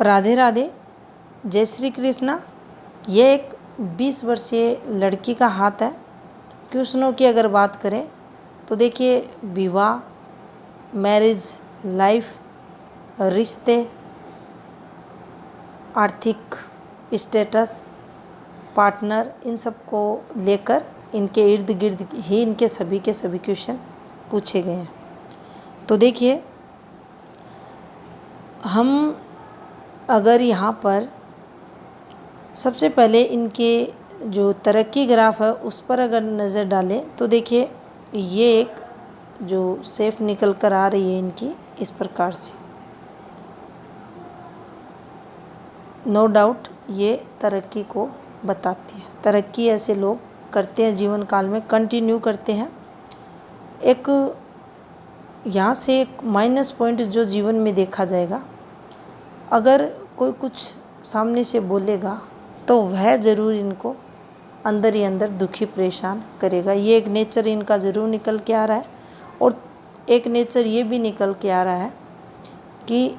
राधे राधे, जय श्री कृष्णा। ये एक 20 वर्षीय लड़की का हाथ है। क्वेश्चनों की अगर बात करें तो देखिए, विवाह, मैरिज लाइफ, रिश्ते, आर्थिक स्टेटस, पार्टनर, इन सब को लेकर इनके इर्द गिर्द ही इनके सभी के सभी क्वेश्चन पूछे गए हैं। तो देखिए, हम अगर यहाँ पर सबसे पहले इनके जो तरक्की ग्राफ है उस पर अगर नज़र डालें तो देखिए, ये एक जो सेफ निकल कर आ रही है इनकी इस प्रकार से। नो डाउट ये तरक्की को बताती है। तरक्की ऐसे लोग करते हैं जीवन काल में, कंटिन्यू करते हैं। एक यहाँ से एक माइनस पॉइंट जो जीवन में देखा जाएगा, अगर कोई कुछ सामने से बोलेगा तो वह ज़रूर इनको अंदर ही अंदर दुखी परेशान करेगा। ये एक नेचर इनका ज़रूर निकल के आ रहा है। और एक नेचर ये भी निकल के आ रहा है कि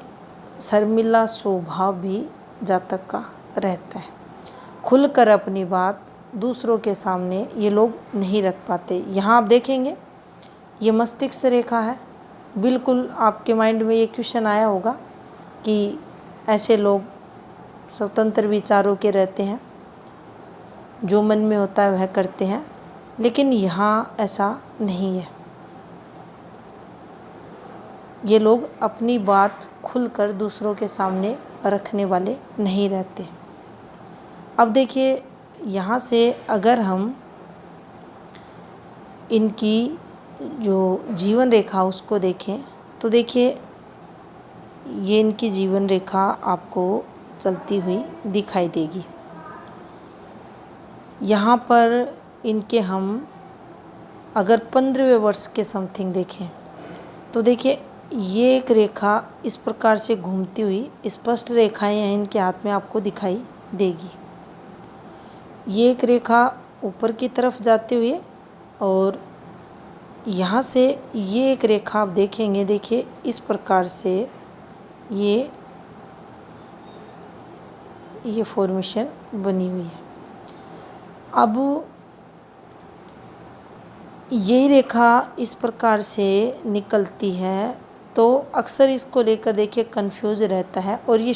शर्मिला स्वभाव भी जातक का रहता है। खुलकर अपनी बात दूसरों के सामने ये लोग नहीं रख पाते। यहाँ आप देखेंगे, ये मस्तिष्क रेखा है। बिल्कुल आपके माइंड में ये क्वेश्चन आया होगा कि ऐसे लोग स्वतंत्र विचारों के रहते हैं, जो मन में होता है वह करते हैं, लेकिन यहाँ ऐसा नहीं है। ये लोग अपनी बात खुलकर दूसरों के सामने रखने वाले नहीं रहते। अब देखिए, यहाँ से अगर हम इनकी जो जीवन रेखा उसको देखें तो देखिए, ये इनकी जीवन रेखा आपको चलती हुई दिखाई देगी। यहाँ पर इनके हम अगर 15वें वर्ष के समथिंग देखें तो देखिए, ये एक रेखा इस प्रकार से घूमती हुई स्पष्ट रेखाएं हैं इनके हाथ में आपको दिखाई देगी। ये एक रेखा ऊपर की तरफ जाते हुए और यहाँ से ये एक रेखा आप देखेंगे, देखिए इस प्रकार से ये फॉर्मेशन बनी हुई है। अब ये रेखा इस प्रकार से निकलती है तो अक्सर इसको लेकर देखिए कंफ्यूज रहता है और ये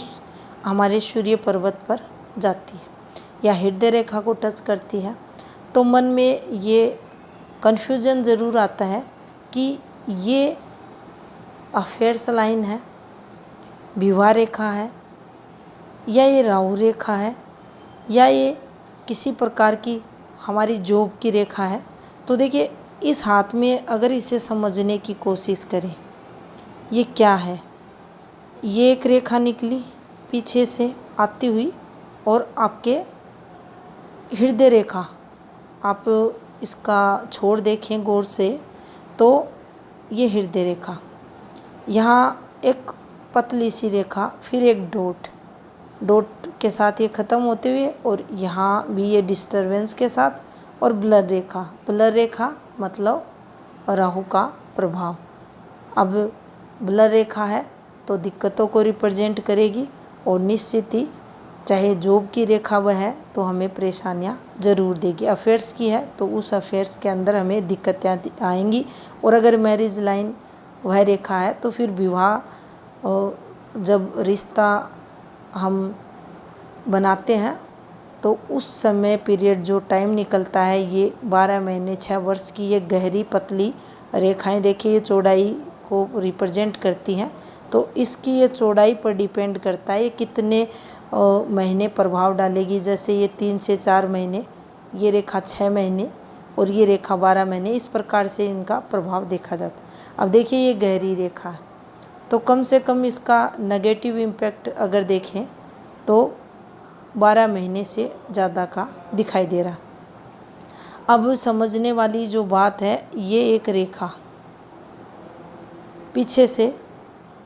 हमारे सूर्य पर्वत पर जाती है या हृदय रेखा को टच करती है, तो मन में ये कन्फ्यूजन ज़रूर आता है कि ये अफेयर्स लाइन है, विवाह रेखा है, या ये राहु रेखा है, या ये किसी प्रकार की हमारी जॉब की रेखा है। तो देखिए, इस हाथ में अगर इसे समझने की कोशिश करें, ये क्या है। ये एक रेखा निकली पीछे से आती हुई और आपके हृदय रेखा, आप इसका छोर देखें गौर से तो ये हृदय रेखा, यहाँ एक पतली सी रेखा, फिर एक डॉट के साथ ये ख़त्म होते हुए और यहाँ भी ये डिस्टरबेंस के साथ और ब्लर रेखा मतलब राहु का प्रभाव। अब ब्लर रेखा है तो दिक्कतों को रिप्रेजेंट करेगी और निश्चित ही चाहे जॉब की रेखा वह है तो हमें परेशानियां ज़रूर देगी। अफेयर्स की है तो उस अफेयर्स के अंदर हमें दिक्कतें आएंगी। और अगर मैरिज लाइन वह रेखा है तो फिर विवाह, जब रिश्ता हम बनाते हैं तो उस समय पीरियड जो टाइम निकलता है, ये 12 महीने 6 वर्ष की ये गहरी पतली रेखाएं देखिए, ये चौड़ाई को रिप्रेजेंट करती हैं। तो इसकी ये चौड़ाई पर डिपेंड करता है ये कितने महीने प्रभाव डालेगी। जैसे ये 3 से 4 महीने, ये रेखा 6 महीने और ये रेखा 12 महीने, इस प्रकार से इनका प्रभाव देखा जाता है। अब देखिए, ये गहरी रेखा है तो कम से कम इसका नेगेटिव इम्पैक्ट अगर देखें तो 12 महीने से ज़्यादा का दिखाई दे रहा। अब समझने वाली जो बात है, ये एक रेखा पीछे से,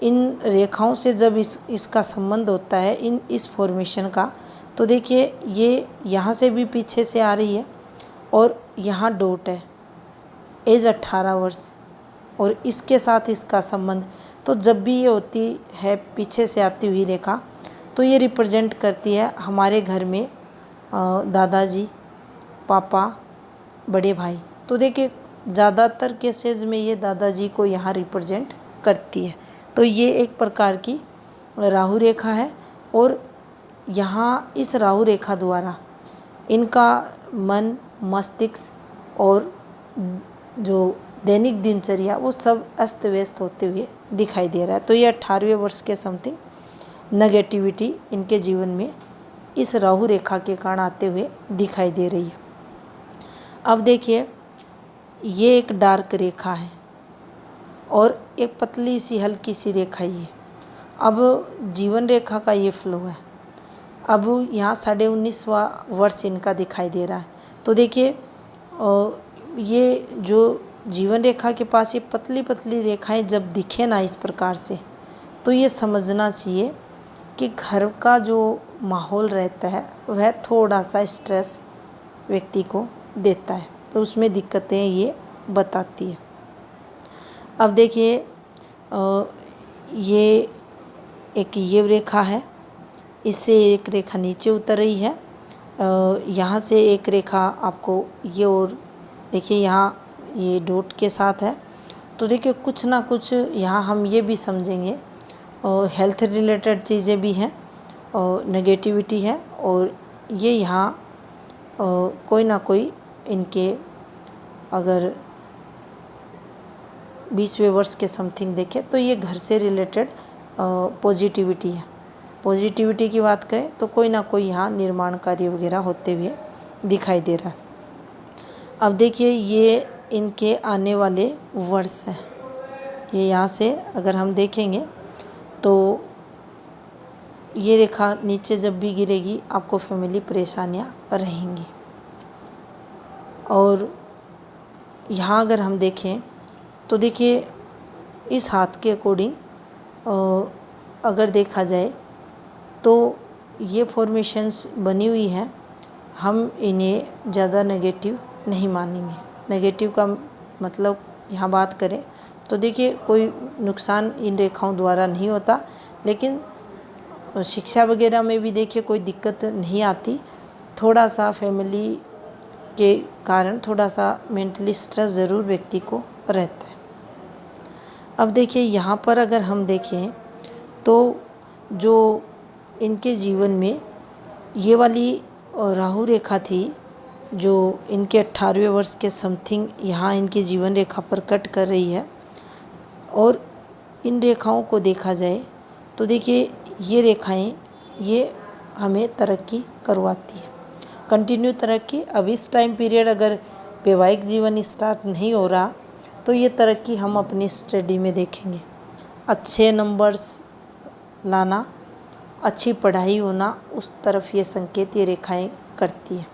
इन रेखाओं से जब इसका संबंध होता है इस फॉर्मेशन का, तो देखिए ये यहाँ से भी पीछे से आ रही है और यहाँ डॉट है, एज 18 वर्ष और इसके साथ इसका संबंध। तो जब भी ये होती है पीछे से आती हुई रेखा, तो ये रिप्रेजेंट करती है हमारे घर में दादाजी, पापा, बड़े भाई। तो देखिए ज़्यादातर केसेस में ये दादाजी को यहाँ रिप्रेजेंट करती है। तो ये एक प्रकार की राहु रेखा है और यहाँ इस राहु रेखा द्वारा इनका मन, मस्तिष्क और जो दैनिक दिनचर्या वो सब अस्त व्यस्त होते हुए दिखाई दे रहा है। तो ये 18वें वर्ष के समथिंग नेगेटिविटी इनके जीवन में इस राहु रेखा के कारण आते हुए दिखाई दे रही है। अब देखिए ये एक डार्क रेखा है और एक पतली सी हल्की सी रेखा ये। अब जीवन रेखा का ये फ्लो है। अब यहाँ 19.5वां वर्ष इनका दिखाई दे रहा है। तो देखिए ये जो जीवन रेखा के पास ये पतली पतली रेखाएं जब दिखे ना इस प्रकार से, तो ये समझना चाहिए कि घर का जो माहौल रहता है वह थोड़ा सा स्ट्रेस व्यक्ति को देता है, तो उसमें दिक्कतें ये बताती है। अब देखिए ये एक ये रेखा है, इससे एक रेखा नीचे उतर रही है, यहाँ से एक रेखा आपको ये, और देखिए यहाँ ये डॉट के साथ है। तो देखिए कुछ ना कुछ यहाँ हम ये भी समझेंगे और हेल्थ रिलेटेड चीज़ें भी हैं और नेगेटिविटी है, और ये यहाँ कोई ना कोई इनके अगर 20वें वर्ष के समथिंग देखें तो ये घर से रिलेटेड पॉजिटिविटी है। पॉजिटिविटी की बात करें तो कोई ना कोई यहाँ निर्माण कार्य वगैरह होते हुए दिखाई दे रहा है। अब देखिए ये इनके आने वाले वर्ष हैं। ये यहाँ से अगर हम देखेंगे तो ये रेखा नीचे जब भी गिरेगी आपको फैमिली परेशानियाँ रहेंगी। और यहाँ अगर हम देखें तो देखिए इस हाथ के अकॉर्डिंग अगर देखा जाए तो ये फॉर्मेशंस बनी हुई हैं, हम इन्हें ज़्यादा नेगेटिव नहीं मानेंगे। नेगेटिव का मतलब यहाँ बात करें तो देखिए कोई नुकसान इन रेखाओं द्वारा नहीं होता, लेकिन शिक्षा वगैरह में भी देखिए कोई दिक्कत नहीं आती। थोड़ा सा फैमिली के कारण थोड़ा सा मेंटली स्ट्रेस ज़रूर व्यक्ति को रहता है। अब देखिए यहाँ पर अगर हम देखें तो जो इनके जीवन में ये वाली राहु रेखा थी जो इनके 18वें वर्ष के समथिंग यहाँ इनकी जीवन रेखा पर कट कर रही है, और इन रेखाओं को देखा जाए तो देखिए ये रेखाएं ये हमें तरक्की करवाती है, कंटिन्यू तरक्की। अब इस टाइम पीरियड अगर वैवाहिक जीवन स्टार्ट नहीं हो रहा तो ये तरक्की हम अपनी स्टडी में देखेंगे। अच्छे नंबर्स लाना, अच्छी पढ़ाई होना, उस तरफ ये संकेत ये रेखाएं करती हैं।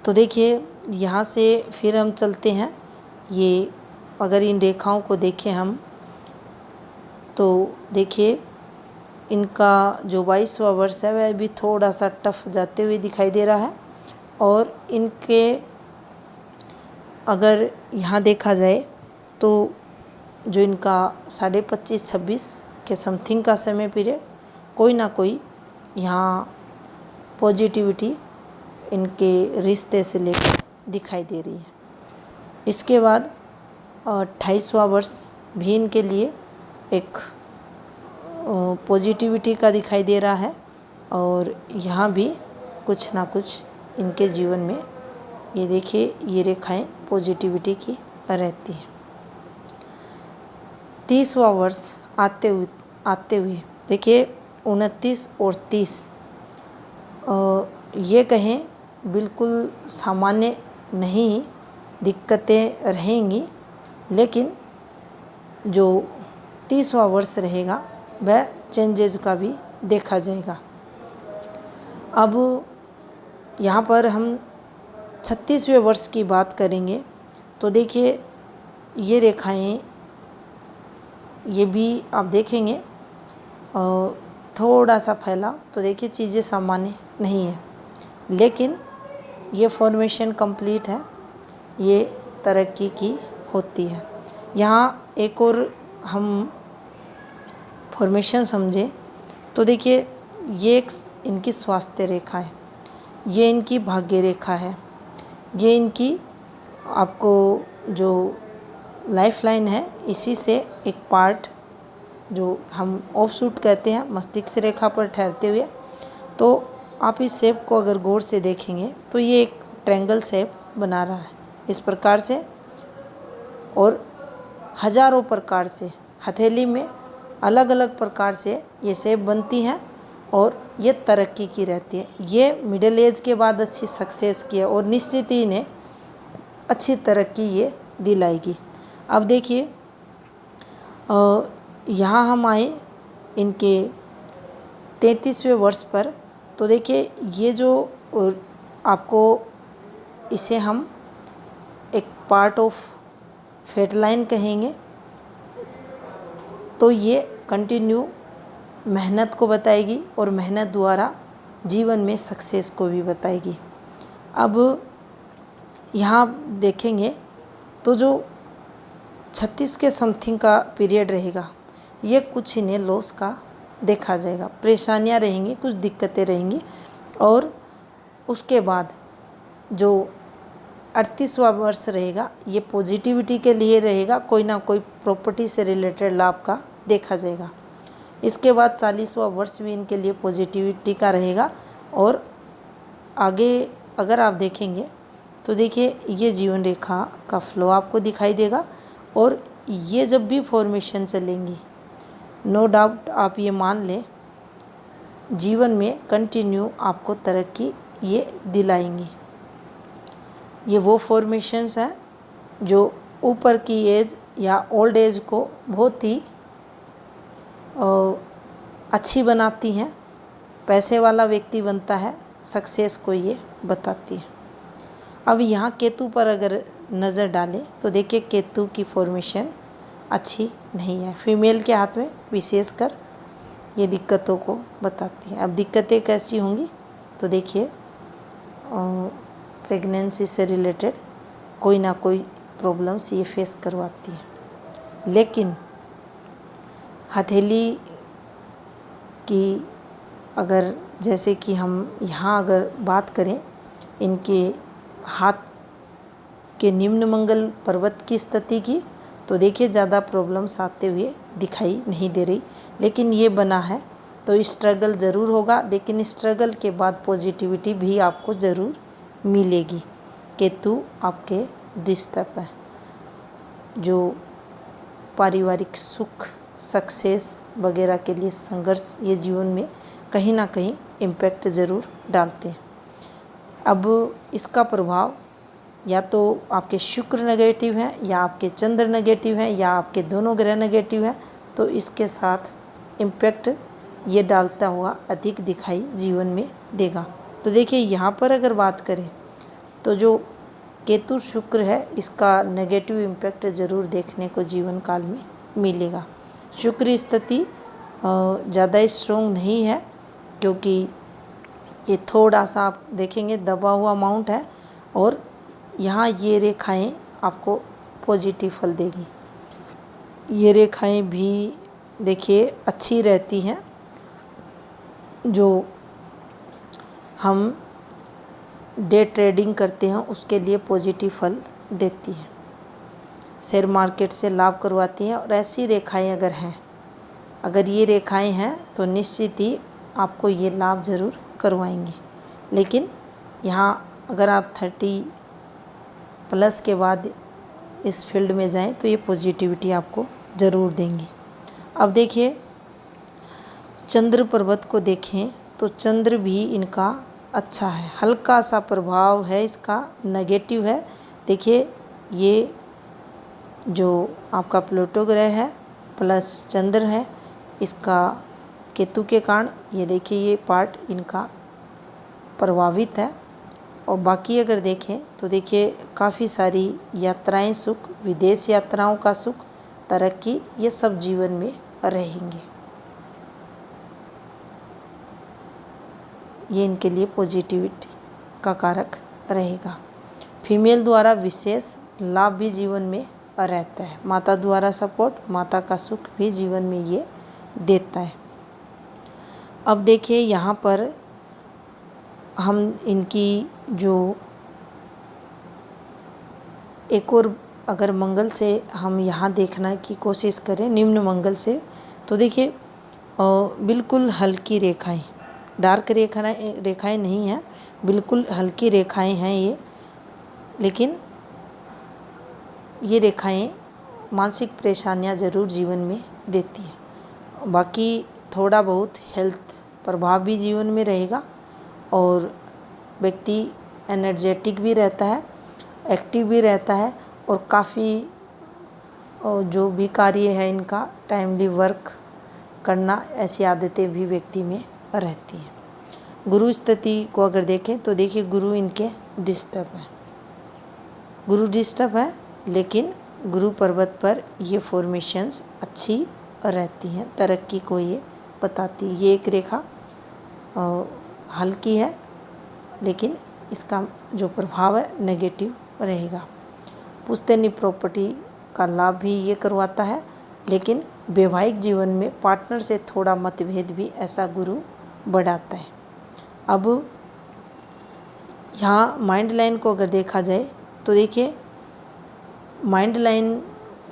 तो देखिए यहाँ से फिर हम चलते हैं, ये अगर इन रेखाओं को देखें हम तो देखिए इनका जो 22वां वर्ष है वह भी थोड़ा सा टफ जाते हुए दिखाई दे रहा है। और इनके अगर यहाँ देखा जाए तो जो इनका 25.5-26 के समथिंग का समय पीरियड कोई ना कोई यहाँ पॉजिटिविटी इनके रिश्ते से लेकर दिखाई दे रही है। इसके बाद 28वां वर्ष भी इनके लिए एक पॉजिटिविटी का दिखाई दे रहा है, और यहाँ भी कुछ ना कुछ इनके जीवन में ये देखिए ये रेखाएं पॉजिटिविटी की रहती हैं। 30वां वर्ष आते हुए देखिए 29 और 30 ये कहें बिल्कुल सामान्य नहीं, दिक्कतें रहेंगी, लेकिन जो 30वां वर्ष रहेगा वह चेंजेस का भी देखा जाएगा। अब यहाँ पर हम 36वें वर्ष की बात करेंगे तो देखिए ये रेखाएं ये भी आप देखेंगे थोड़ा सा फैला, तो देखिए चीज़ें सामान्य नहीं है, लेकिन ये फॉर्मेशन कंप्लीट है, ये तरक्की की होती है। यहाँ एक और हम फॉर्मेशन समझे तो देखिए ये एक इनकी स्वास्थ्य रेखा है, ये इनकी भाग्य रेखा है, ये इनकी आपको जो लाइफ लाइन है, इसी से एक पार्ट जो हम ऑफशूट कहते हैं मस्तिष्क रेखा पर ठहरते हुए। तो आप इस शेप को अगर गौर से देखेंगे तो ये एक ट्रायंगल शेप बना रहा है इस प्रकार से, और हजारों प्रकार से हथेली में अलग अलग प्रकार से ये शेप बनती हैं और ये तरक्की की रहती है। ये मिडिल एज के बाद अच्छी सक्सेस की है और निश्चित ही इन्हें अच्छी तरक्की ये दिलाएगी। अब देखिए यहाँ हम आए इनके 33वें वर्ष पर। तो देखिए ये जो आपको इसे हम एक पार्ट ऑफ फेट लाइन कहेंगे। तो ये कंटिन्यू मेहनत को बताएगी और मेहनत द्वारा जीवन में सक्सेस को भी बताएगी। अब यहाँ देखेंगे तो जो 36 के समथिंग का पीरियड रहेगा, ये कुछ इन्हें लॉस का देखा जाएगा, परेशानियाँ रहेंगी, कुछ दिक्कतें रहेंगी। और उसके बाद जो 38वां वर्ष रहेगा, ये पॉजिटिविटी के लिए रहेगा, कोई ना कोई प्रॉपर्टी से रिलेटेड लाभ का देखा जाएगा। इसके बाद 40वां वर्ष भी इनके लिए पॉजिटिविटी का रहेगा। और आगे अगर आप देखेंगे तो देखिए ये जीवन रेखा का फ्लो आपको दिखाई देगा, और ये जब भी फॉर्मेशन चलेंगी, नो डाउट आप ये मान लें जीवन में कंटिन्यू आपको तरक्की ये दिलाएंगी। ये वो फॉर्मेशंस हैं जो ऊपर की एज या ओल्ड एज को बहुत ही अच्छी बनाती हैं, पैसे वाला व्यक्ति बनता है, सक्सेस को ये बताती है। अब यहाँ केतु पर अगर नज़र डालें तो देखिए केतु की फॉर्मेशन अच्छी नहीं है, फीमेल के हाथ में विशेषकर ये दिक्कतों को बताती है। अब दिक्कतें कैसी होंगी तो देखिए प्रेगनेंसी से रिलेटेड कोई ना कोई प्रॉब्लम्स ये फेस करवाती है। लेकिन हथेली की अगर जैसे कि हम यहाँ अगर बात करें इनके हाथ के निम्न मंगल पर्वत की स्थिति की, तो देखिए ज़्यादा प्रॉब्लम्स आते हुए दिखाई नहीं दे रही। लेकिन ये बना है तो स्ट्रगल ज़रूर होगा, लेकिन स्ट्रगल के बाद पॉजिटिविटी भी आपको ज़रूर मिलेगी। केतु आपके डिस्टर्ब है, जो पारिवारिक सुख, सक्सेस वगैरह के लिए संघर्ष ये जीवन में कहीं ना कहीं इम्पैक्ट ज़रूर डालते हैं। अब इसका प्रभाव या तो आपके शुक्र नेगेटिव हैं, या आपके चंद्र नेगेटिव हैं, या आपके दोनों ग्रह नेगेटिव हैं, तो इसके साथ इम्पैक्ट ये डालता हुआ अधिक दिखाई जीवन में देगा। तो देखिए यहाँ पर अगर बात करें तो जो केतु शुक्र है, इसका नेगेटिव इम्पैक्ट ज़रूर देखने को जीवन काल में मिलेगा। शुक्र स्थिति ज़्यादा स्ट्रॉन्ग नहीं है, क्योंकि ये थोड़ा सा आप देखेंगे दबा हुआ माउंट है, और यहाँ ये रेखाएं आपको पॉजिटिव फल देगी। ये रेखाएं भी देखिए अच्छी रहती हैं, जो हम डे ट्रेडिंग करते हैं उसके लिए पॉजिटिव फल देती हैं, शेयर मार्केट से लाभ करवाती हैं। और ऐसी रेखाएं अगर हैं, अगर ये रेखाएं हैं तो निश्चित ही आपको ये लाभ ज़रूर करवाएंगे। लेकिन यहाँ अगर आप 30+ के बाद इस फील्ड में जाएं तो ये पॉजिटिविटी आपको ज़रूर देंगे। अब देखिए चंद्र पर्वत को देखें तो चंद्र भी इनका अच्छा है, हल्का सा प्रभाव है इसका नेगेटिव है। देखिए ये जो आपका प्लूटो ग्रह है प्लस चंद्र है, इसका केतु के कारण ये देखिए ये पार्ट इनका प्रभावित है। और बाकी अगर देखें तो देखिए काफ़ी सारी यात्राएं सुख, विदेश यात्राओं का सुख, तरक्की, ये सब जीवन में रहेंगे। ये इनके लिए पॉजिटिविटी का कारक रहेगा। फीमेल द्वारा विशेष लाभ भी जीवन में रहता है, माता द्वारा सपोर्ट, माता का सुख भी जीवन में ये देता है। अब देखिए यहाँ पर हम इनकी जो एक और अगर मंगल से हम यहाँ देखने की कोशिश करें, निम्न मंगल से, तो देखिए बिल्कुल हल्की रेखाएं, डार्क रेखाएं नहीं हैं, बिल्कुल हल्की रेखाएं हैं ये, लेकिन ये रेखाएं मानसिक परेशानियां ज़रूर जीवन में देती हैं। बाकी थोड़ा बहुत हेल्थ प्रभाव भी जीवन में रहेगा और व्यक्ति एनर्जेटिक भी रहता है, एक्टिव भी रहता है और काफ़ी जो भी कार्य है इनका टाइमली वर्क करना, ऐसी आदतें भी व्यक्ति में रहती हैं। गुरु स्थिति को अगर देखें तो देखिए गुरु इनके डिस्टर्ब है, गुरु डिस्टर्ब है, लेकिन गुरु पर्वत पर ये फॉर्मेशंस अच्छी रहती हैं, तरक्की को ये बताती है। ये एक रेखा हल्की है, लेकिन इसका जो प्रभाव है नेगेटिव रहेगा। पुश्तैनी प्रॉपर्टी का लाभ भी ये करवाता है, लेकिन वैवाहिक जीवन में पार्टनर से थोड़ा मतभेद भी ऐसा गुरु बढ़ाता है। अब यहाँ माइंड लाइन को अगर देखा जाए तो देखिए माइंड लाइन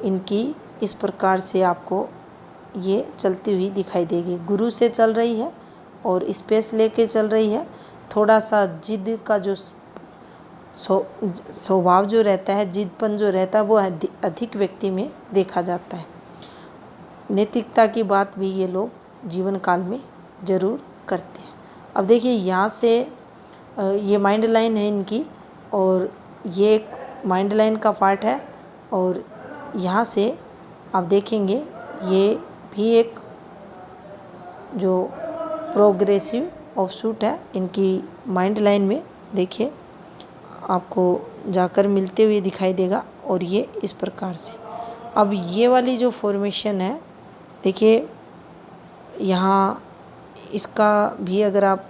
इनकी इस प्रकार से आपको ये चलती हुई दिखाई देगी। गुरु से चल रही है और स्पेस लेके चल रही है। थोड़ा सा जिद का जो स्वभाव जो रहता है, जिदपन जो रहता है, वो अधिक व्यक्ति में देखा जाता है। नैतिकता की बात भी ये लोग जीवन काल में ज़रूर करते हैं। अब देखिए यहाँ से ये माइंड लाइन है इनकी और ये एक माइंड लाइन का पार्ट है और यहाँ से आप देखेंगे ये भी एक जो प्रोग्रेसिव ऑफशूट है इनकी माइंड लाइन में, देखिए आपको जाकर मिलते हुए दिखाई देगा और ये इस प्रकार से। अब ये वाली जो फॉर्मेशन है देखिए यहाँ इसका भी अगर आप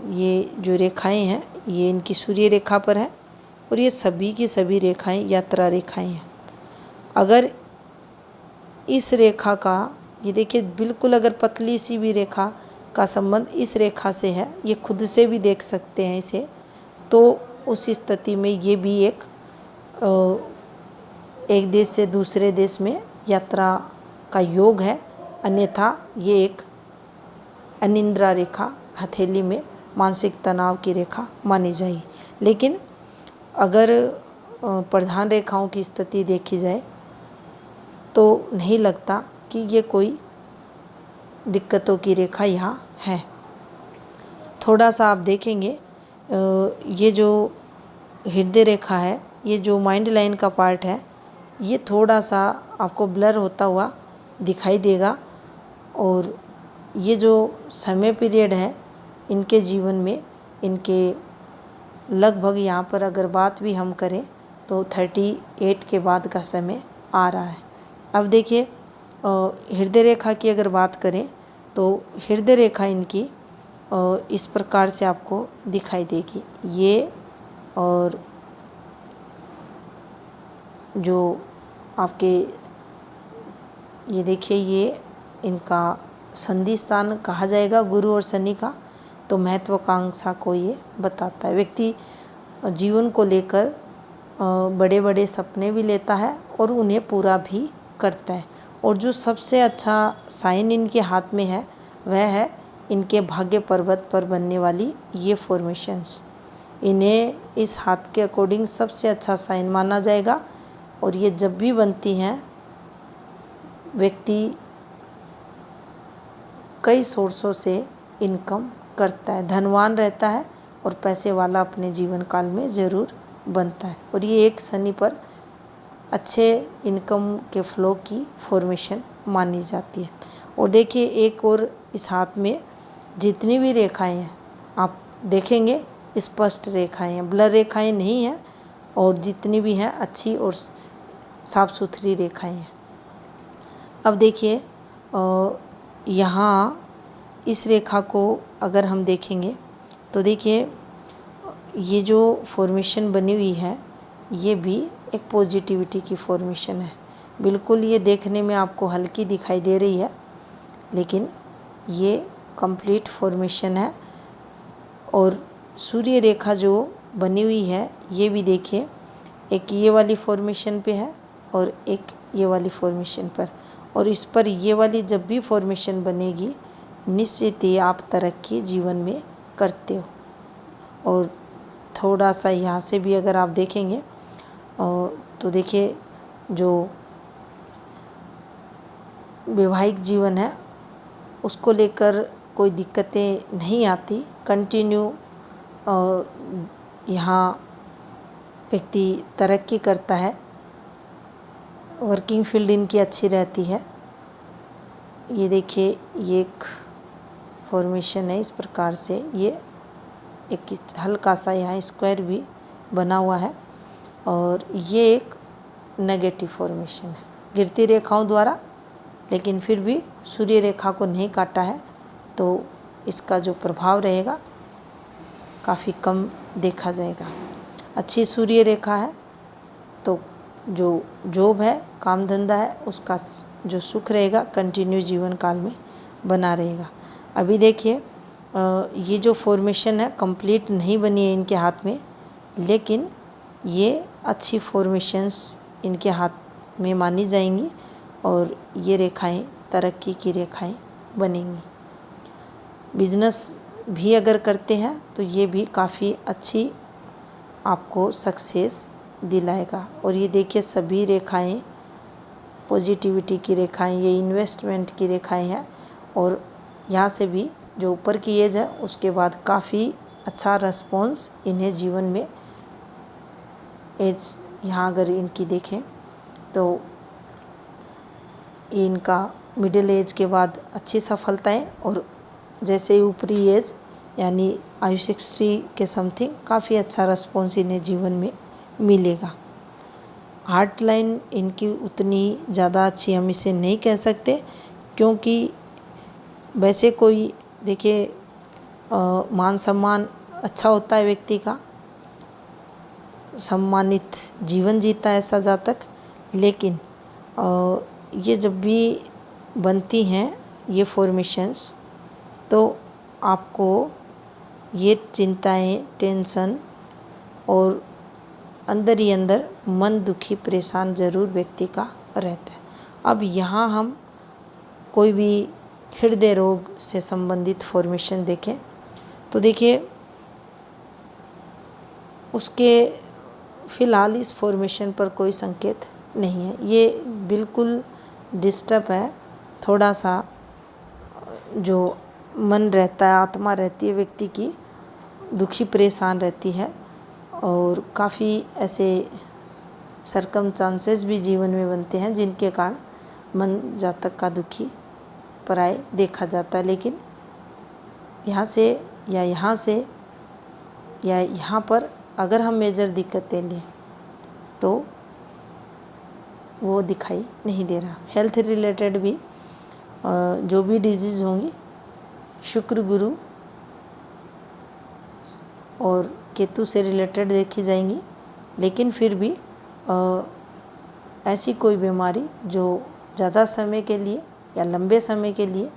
ये जो रेखाएं हैं ये इनकी सूर्य रेखा पर है और ये सभी की सभी रेखाएं यात्रा रेखाएं हैं। अगर इस रेखा का ये देखिए बिल्कुल अगर पतली सी भी रेखा का संबंध इस रेखा से है, ये खुद से भी देख सकते हैं इसे, तो उस स्थिति में ये भी एक देश से दूसरे देश में यात्रा का योग है। अन्यथा ये एक अनिद्रा रेखा, हथेली में मानसिक तनाव की रेखा मानी जाएगी। लेकिन अगर प्रधान रेखाओं की स्थिति देखी जाए तो नहीं लगता कि ये कोई दिक्कतों की रेखा यहाँ है। थोड़ा सा आप देखेंगे ये जो हृदय रेखा है, ये जो माइंड लाइन का पार्ट है, ये थोड़ा सा आपको ब्लर होता हुआ दिखाई देगा और ये जो समय पीरियड है इनके जीवन में, इनके लगभग यहाँ पर अगर बात भी हम करें तो 38 के बाद का समय आ रहा है। अब देखिए हृदय रेखा की अगर बात करें तो हृदय रेखा इनकी इस प्रकार से आपको दिखाई देगी। ये और जो आपके ये देखिए ये इनका संधि स्थान कहा जाएगा गुरु और शनि का, तो महत्वाकांक्षा को ये बताता है। व्यक्ति जीवन को लेकर बड़े बड़े सपने भी लेता है और उन्हें पूरा भी करता है। और जो सबसे अच्छा साइन इनके हाथ में है वह है इनके भाग्य पर्वत पर बनने वाली ये फॉर्मेशंस। इन्हें इस हाथ के अकॉर्डिंग सबसे अच्छा साइन माना जाएगा और ये जब भी बनती हैं व्यक्ति कई सोर्सों से इनकम करता है, धनवान रहता है और पैसे वाला अपने जीवन काल में ज़रूर बनता है। और ये एक शनि पर अच्छे इनकम के फ्लो की फॉर्मेशन मानी जाती है। और देखिए एक और इस हाथ में जितनी भी रेखाएं हैं आप देखेंगे स्पष्ट रेखाएं हैं, ब्लर रेखाएं नहीं हैं और जितनी भी हैं अच्छी और साफ सुथरी रेखाएं हैं। अब देखिए यहाँ इस रेखा को अगर हम देखेंगे तो देखिए ये जो फॉर्मेशन बनी हुई है ये भी एक पॉजिटिविटी की फॉर्मेशन है। बिल्कुल ये देखने में आपको हल्की दिखाई दे रही है, लेकिन ये कंप्लीट फॉर्मेशन है। और सूर्य रेखा जो बनी हुई है ये भी देखिए, एक ये वाली फॉर्मेशन पे है और एक ये वाली फॉर्मेशन पर। और इस पर ये वाली जब भी फॉर्मेशन बनेगी निश्चित ही आप तरक्की जीवन में करते हो। और थोड़ा सा यहाँ से भी अगर आप देखेंगे तो देखिए जो वैवाहिक जीवन है उसको लेकर कोई दिक्कतें नहीं आती। कंटिन्यू यहाँ व्यक्ति तरक्की करता है। वर्किंग फील्ड इनकी अच्छी रहती है। ये देखिए ये एक फॉर्मेशन है, इस प्रकार से ये एक हल्का सा यहाँ स्क्वायर भी बना हुआ है। और ये एक नेगेटिव फॉर्मेशन है गिरती रेखाओं द्वारा, लेकिन फिर भी सूर्य रेखा को नहीं काटा है तो इसका जो प्रभाव रहेगा काफ़ी कम देखा जाएगा। अच्छी सूर्य रेखा है तो जो जॉब है, काम धंधा है, उसका जो सुख रहेगा कंटिन्यू जीवन काल में बना रहेगा। अभी देखिए ये जो फॉर्मेशन है कंप्लीट नहीं बनी है इनके हाथ में, लेकिन ये अच्छी फॉर्मेशंस इनके हाथ में मानी जाएंगी और ये रेखाएं तरक्की की रेखाएं बनेंगी। बिजनेस भी अगर करते हैं तो ये भी काफ़ी अच्छी आपको सक्सेस दिलाएगा। और ये देखिए सभी रेखाएं पॉजिटिविटी की रेखाएं, ये इन्वेस्टमेंट की रेखाएं हैं। और यहाँ से भी जो ऊपर की एज है उसके बाद काफ़ी अच्छा रिस्पॉन्स इन्हें जीवन में एज यहाँ अगर इनकी देखें तो इनका मिडिल एज के बाद अच्छी सफलताएं, और जैसे ही ऊपरी एज यानी आयु 60 के समथिंग काफ़ी अच्छा रिस्पॉन्स इन्हें जीवन में मिलेगा। हार्ट लाइन इनकी उतनी ज़्यादा अच्छी हम इसे नहीं कह सकते, क्योंकि वैसे कोई देखिए मान सम्मान अच्छा होता है, व्यक्ति का सम्मानित जीवन जीता है ऐसा जातक। लेकिन ये जब भी बनती हैं ये फॉर्मेशंस तो आपको ये चिंताएं, टेंशन और अंदर ही अंदर मन दुखी परेशान ज़रूर व्यक्ति का रहता है। अब यहाँ हम कोई भी हृदय रोग से संबंधित फॉर्मेशन देखें तो देखिए उसके फ़िलहाल इस फॉर्मेशन पर कोई संकेत नहीं है। ये बिल्कुल डिस्टर्ब है, थोड़ा सा जो मन रहता है, आत्मा रहती है व्यक्ति की दुखी परेशान रहती है। और काफ़ी ऐसे सरकमस्टांसेस भी जीवन में बनते हैं जिनके कारण मन जातक का दुखी पराय देखा जाता है। लेकिन यहाँ से या यहाँ से या यहाँ पर अगर हम मेजर दिक्कतें लें तो वो दिखाई नहीं दे रहा। हेल्थ रिलेटेड भी जो भी डिजीज़ होंगी शुक्र, गुरु और केतु से रिलेटेड देखी जाएंगी, लेकिन फिर भी ऐसी कोई बीमारी जो ज़्यादा समय के लिए या लंबे समय के लिए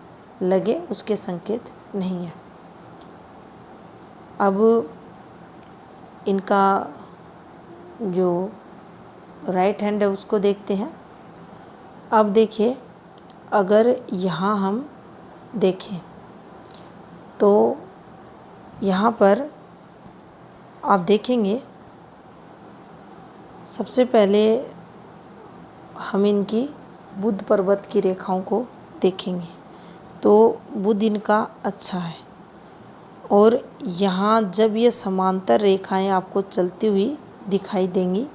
लगे उसके संकेत नहीं है। अब इनका जो राइट हैंड है उसको देखते हैं। अब देखिए अगर यहाँ हम देखें तो यहाँ पर आप देखेंगे सबसे पहले हम इनकी बुध पर्वत की रेखाओं को देखेंगे तो बुध इनका अच्छा है। और यहाँ जब ये समांतर रेखाएं आपको चलती हुई दिखाई देंगी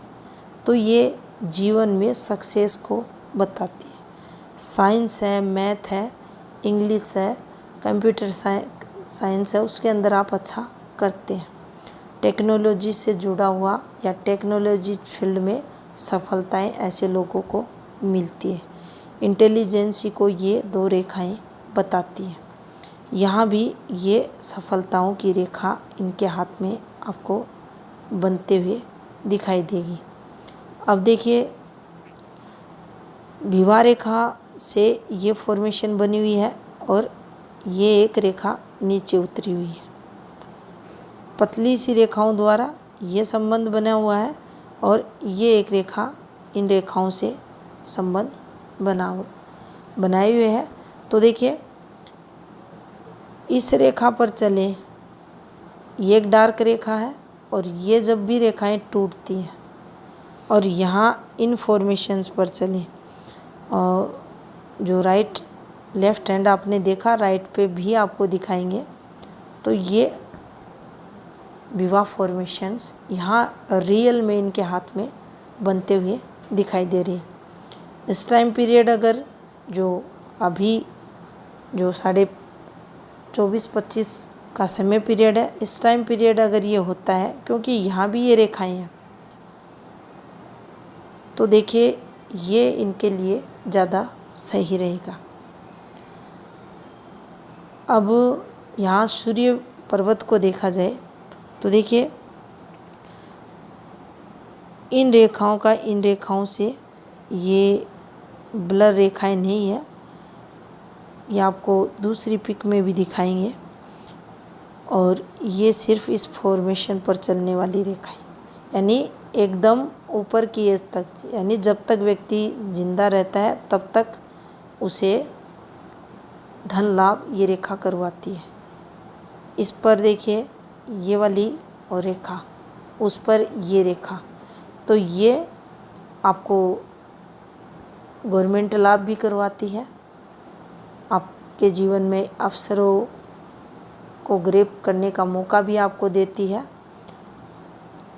तो ये जीवन में सक्सेस को बताती है। साइंस है, मैथ है, इंग्लिश है, कंप्यूटर साइंस है, उसके अंदर आप अच्छा करते हैं। टेक्नोलॉजी से जुड़ा हुआ या टेक्नोलॉजी फील्ड में सफलताएं ऐसे लोगों को मिलती है। इंटेलिजेंसी को ये दो रेखाएं बताती हैं। यहाँ भी ये सफलताओं की रेखा इनके हाथ में आपको बनते हुए दिखाई देगी। अब देखिए विवाह रेखा से ये फॉर्मेशन बनी हुई है और ये एक रेखा नीचे उतरी हुई है। पतली सी रेखाओं द्वारा ये संबंध बना हुआ है और ये एक रेखा इन रेखाओं से संबंध बनाए हुए है। तो देखिए इस रेखा पर चले, ये एक डार्क रेखा है और ये जब भी रेखाएं टूटती हैं और यहाँ इन फॉर्मेशंस पर चलें, और जो राइट लेफ्ट हैंड आपने देखा, राइट पे भी आपको दिखाएंगे। तो ये विवाह फॉर्मेशंस यहाँ रियल में इनके हाथ में बनते हुए दिखाई दे रही है। इस टाइम पीरियड अगर जो अभी जो 24-25 का समय पीरियड है, इस टाइम पीरियड अगर ये होता है, क्योंकि यहाँ भी ये रेखाएं हैं, तो देखिए ये इनके लिए ज़्यादा सही रहेगा। अब यहाँ सूर्य पर्वत को देखा जाए तो देखिए इन रेखाओं का इन रेखाओं से ये ब्लर रेखाएं नहीं है, ये आपको दूसरी पिक में भी दिखाएंगे। और ये सिर्फ इस फॉर्मेशन पर चलने वाली रेखाएं, यानी एकदम ऊपर की एज तक, यानी जब तक व्यक्ति जिंदा रहता है तब तक उसे धन लाभ ये रेखा करवाती है। इस पर देखिए ये वाली और रेखा, उस पर ये रेखा, तो ये आपको गवर्नमेंट लाभ भी करवाती है, आपके जीवन में अवसरों को ग्रैब करने का मौका भी आपको देती है,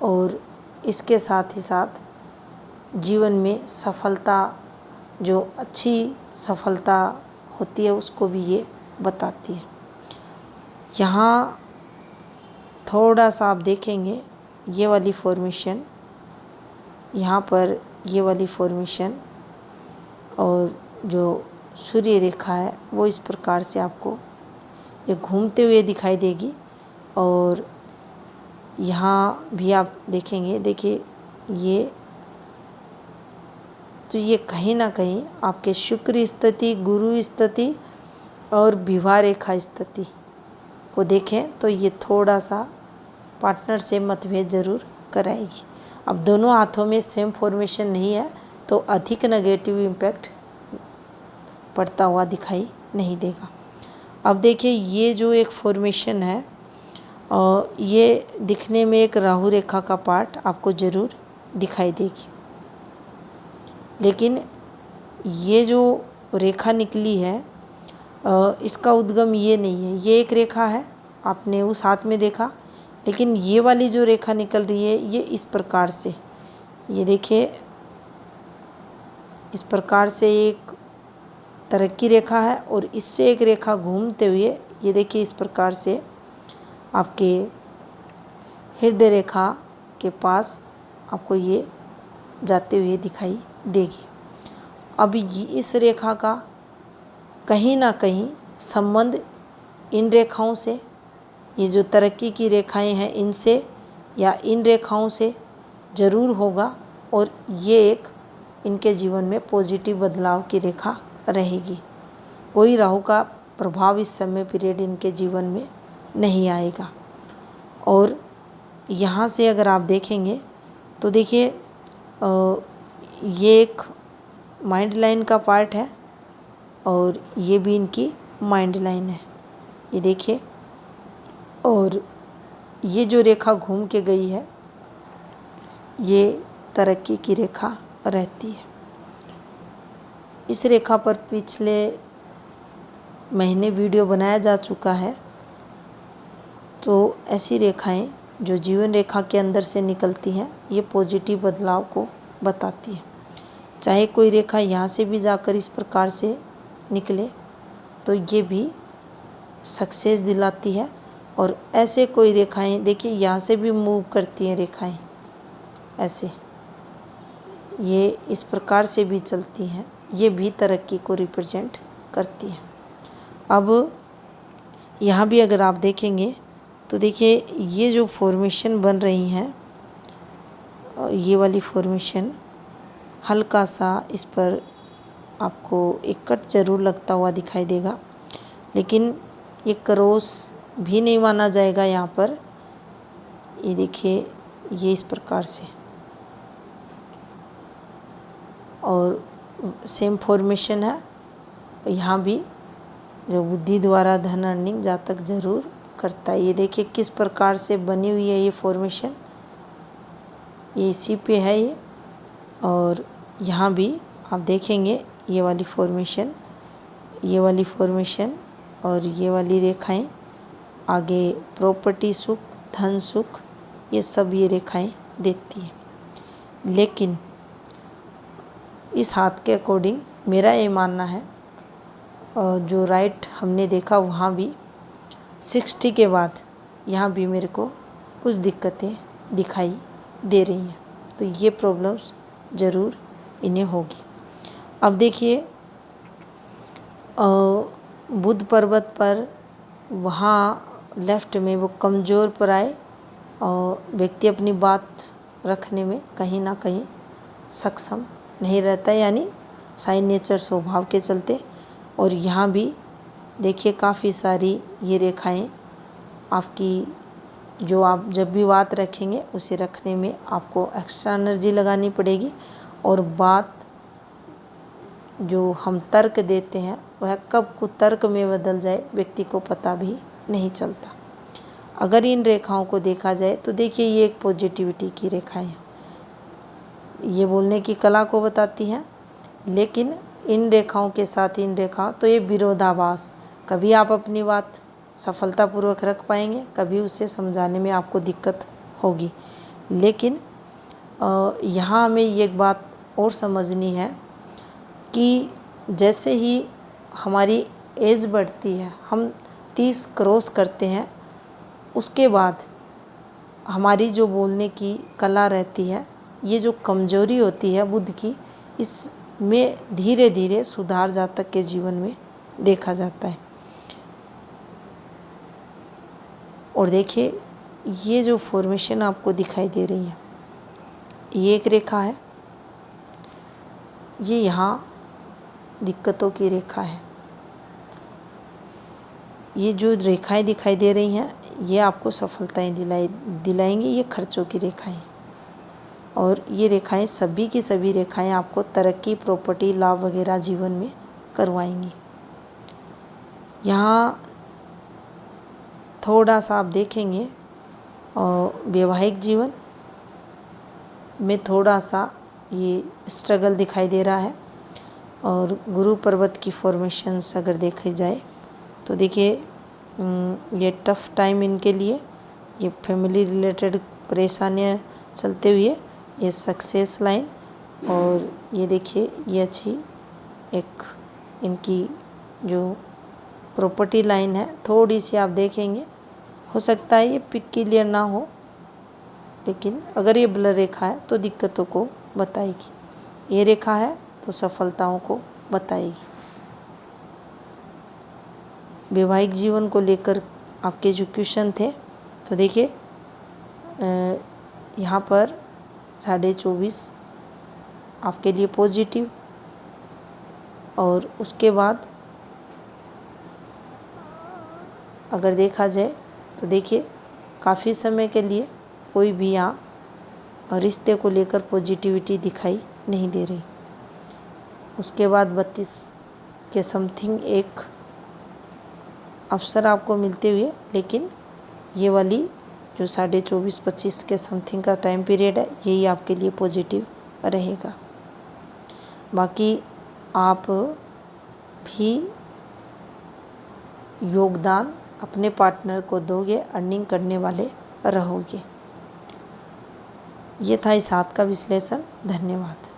और इसके साथ ही साथ जीवन में सफलता, जो अच्छी सफलता होती है उसको भी ये बताती है। यहाँ थोड़ा सा आप देखेंगे ये वाली फॉर्मेशन, यहाँ पर ये वाली फॉर्मेशन और जो सूर्य रेखा है वो इस प्रकार से आपको ये घूमते हुए दिखाई देगी। और यहाँ भी आप देखेंगे, देखिए ये, तो ये कहीं ना कहीं आपके शुक्र स्थिति, गुरु स्थिति और विवाह रेखा स्थिति को देखें तो ये थोड़ा सा पार्टनर से मतभेद ज़रूर कराएगी। अब दोनों हाथों में सेम फॉर्मेशन नहीं है तो अधिक नेगेटिव इम्पैक्ट पड़ता हुआ दिखाई नहीं देगा। अब देखिए ये जो एक फॉर्मेशन है, और ये दिखने में एक राहु रेखा का पार्ट आपको ज़रूर दिखाई देगी, लेकिन ये जो रेखा निकली है इसका उद्गम ये नहीं है। ये एक रेखा है, आपने उस हाथ में देखा, लेकिन ये वाली जो रेखा निकल रही है ये इस प्रकार से, ये देखिए इस प्रकार से एक तरक्की रेखा है और इससे एक रेखा घूमते हुए ये देखिए इस प्रकार से आपके हृदय रेखा के पास आपको ये जाते हुए दिखाई देगी। अब इस रेखा का कहीं ना कहीं संबंध इन रेखाओं से, ये जो तरक्की की रेखाएं हैं इनसे या इन रेखाओं से ज़रूर होगा, और ये एक इनके जीवन में पॉजिटिव बदलाव की रेखा रहेगी। कोई राहु का प्रभाव इस समय पीरियड इनके जीवन में नहीं आएगा। और यहाँ से अगर आप देखेंगे तो देखिए ये एक माइंड लाइन का पार्ट है और ये भी इनकी माइंड लाइन है, ये देखिए। और ये जो रेखा घूम के गई है ये तरक्की की रेखा रहती है। इस रेखा पर पिछले महीने वीडियो बनाया जा चुका है। तो ऐसी रेखाएं जो जीवन रेखा के अंदर से निकलती हैं ये पॉजिटिव बदलाव को बताती है। चाहे कोई रेखा यहाँ से भी जाकर इस प्रकार से निकले तो ये भी सक्सेस दिलाती है। और ऐसे कोई रेखाएं देखिए यहाँ से भी मूव करती हैं रेखाएं, ऐसे ये इस प्रकार से भी चलती हैं, ये भी तरक्की को रिप्रेजेंट करती हैं। अब यहाँ भी अगर आप देखेंगे तो देखिए ये जो फॉर्मेशन बन रही हैं, ये वाली फॉर्मेशन हल्का सा इस पर आपको एक कट ज़रूर लगता हुआ दिखाई देगा, लेकिन ये क्रॉस भी नहीं माना जाएगा यहाँ पर। ये देखिए, ये इस प्रकार से, और सेम फॉर्मेशन है यहाँ भी। जो बुद्धि द्वारा धन अर्निंग जातक जरूर करता है। ये देखिए किस प्रकार से बनी हुई है ये फॉर्मेशन, ये इसी पे है ये। और यहाँ भी आप देखेंगे ये वाली फॉर्मेशन, ये वाली फॉर्मेशन और ये वाली रेखाएं, आगे प्रॉपर्टी सुख, धन सुख, ये सब ये रेखाएं देती है। लेकिन इस हाथ के अकॉर्डिंग मेरा ये मानना है, और जो राइट हमने देखा वहाँ भी 60 के बाद यहाँ भी मेरे को कुछ दिक्कतें दिखाई दे रही हैं। तो ये प्रॉब्लम्स ज़रूर इन्हें होगी। अब देखिए, बुध पर्वत पर वहाँ लेफ्ट में वो कमज़ोर पर आए और व्यक्ति अपनी बात रखने में कहीं ना कहीं सक्षम नहीं रहता, यानी साइन नेचर स्वभाव के चलते। और यहाँ भी देखिए काफ़ी सारी ये रेखाएं आपकी, जो आप जब भी बात रखेंगे उसे रखने में आपको एक्स्ट्रा एनर्जी लगानी पड़ेगी, और बात जो हम तर्क देते हैं वह कब कुतर्क में बदल जाए व्यक्ति को पता भी नहीं चलता। अगर इन रेखाओं को देखा जाए तो देखिए, ये एक पॉजिटिविटी की रेखाएं हैं, ये बोलने की कला को बताती हैं। लेकिन इन रेखाओं के साथ इन रेखाओं, तो ये विरोधाभास, कभी आप अपनी बात सफलतापूर्वक रख पाएंगे, कभी उसे समझाने में आपको दिक्कत होगी। लेकिन यहाँ हमें ये एक बात और समझनी है कि जैसे ही हमारी एज बढ़ती है, हम 30 क्रॉस करते हैं, उसके बाद हमारी जो बोलने की कला रहती है, ये जो कमजोरी होती है बुद्ध की, इसमें धीरे धीरे सुधार जातक के जीवन में देखा जाता है। और देखिए, ये जो फॉर्मेशन आपको दिखाई दे रही है, ये एक रेखा है, ये यहाँ दिक्कतों की रेखा है। ये जो रेखाएं दिखाई दे रही हैं, ये आपको सफलताएं दिलाएंगी, ये खर्चों की रेखाएं। और ये रेखाएं, सभी की सभी रेखाएं आपको तरक्की, प्रॉपर्टी, लाभ वगैरह जीवन में करवाएंगी। यहाँ थोड़ा सा आप देखेंगे और वैवाहिक जीवन में थोड़ा सा ये स्ट्रगल दिखाई दे रहा है। और गुरु पर्वत की फॉर्मेशंस अगर देखी जाए तो देखिए, ये टफ टाइम इनके लिए, ये फैमिली रिलेटेड परेशानियां चलते हुए ये सक्सेस लाइन, और ये देखिए ये अच्छी एक इनकी जो प्रॉपर्टी लाइन है, थोड़ी सी आप देखेंगे, हो सकता है ये पिक क्लियर ना हो, लेकिन अगर ये ब्लर रेखा है तो दिक्कतों को बताएगी, ये रेखा है तो सफलताओं को बताएगी। वैवाहिक जीवन को लेकर आपके जो क्वेश्चन थे, तो देखिए यहाँ पर 24.5 आपके लिए पॉजिटिव, और उसके बाद अगर देखा जाए तो देखिए काफ़ी समय के लिए कोई भी यहाँ रिश्ते को लेकर पॉजिटिविटी दिखाई नहीं दे रही। उसके बाद 32 के समथिंग एक अवसर आपको मिलते हुए, लेकिन ये वाली जो 24.5-25 के समथिंग का टाइम पीरियड है, यही आपके लिए पॉजिटिव रहेगा। बाकी आप भी योगदान अपने पार्टनर को दोगे, अर्निंग करने वाले रहोगे। ये था इस हाथ का विश्लेषण। धन्यवाद।